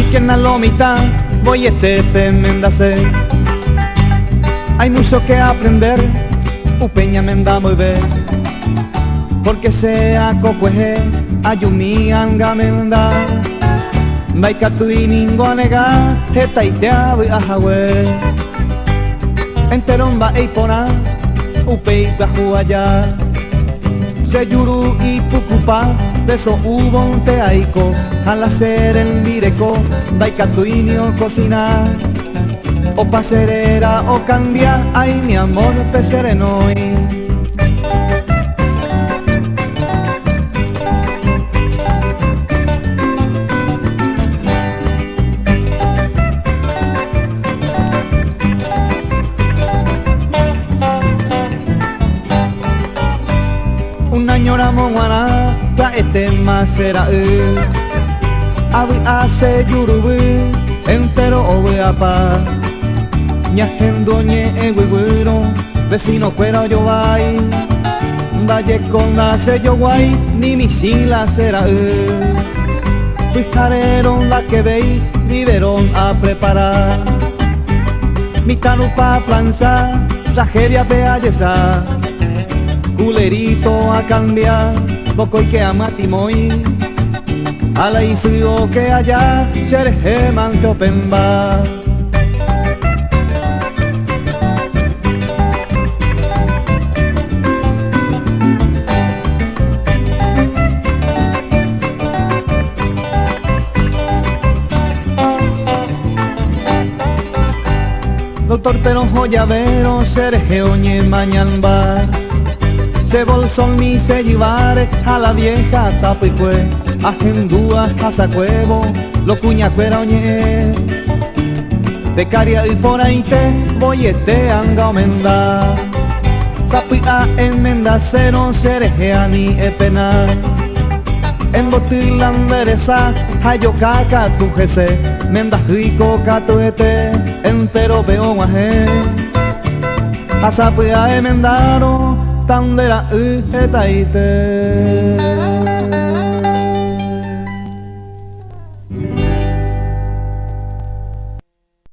que en la lomita voy mendase. Hay mucho que aprender, upeña menda muy ver. Porque sea cocueje, ayumi anga menda. Baika tu iningo anega, heta itea vi ahawe. Enteron va eipona, upei allá. Se yuru y pucupa, de so hubo te aiko. Al hacer el mireco, baika tu inio cocina. O paserera o cambia, ay mi amor te serenoi. Una ñora monguana, ta más será Abi hace yurubi, entero obeapa. Ñajendoñe eguiguero, vecino pero yo vai. Valle con la sello guay, ni misila será Pijareron la que veí, viveron a preparar. Mi tanupa planza, tragedia belleza. Culerito a cambiar, poco y que ama timoy. A la frío que allá, se mante open bar. Doctor pero joyavero, serge oñe mañanba. Se bolsón mi se llevare a la vieja tapicue. Agendúa casa cuevo, lo cuñacuera oñe. De caria y por ahí te voy anga omenda. Sapia en mendacero, serge a ni epena. En botilandereza, hayo caca tu jese. Menda rico catuete, entero veo guaje. Asapia emendaro, tandera etaite.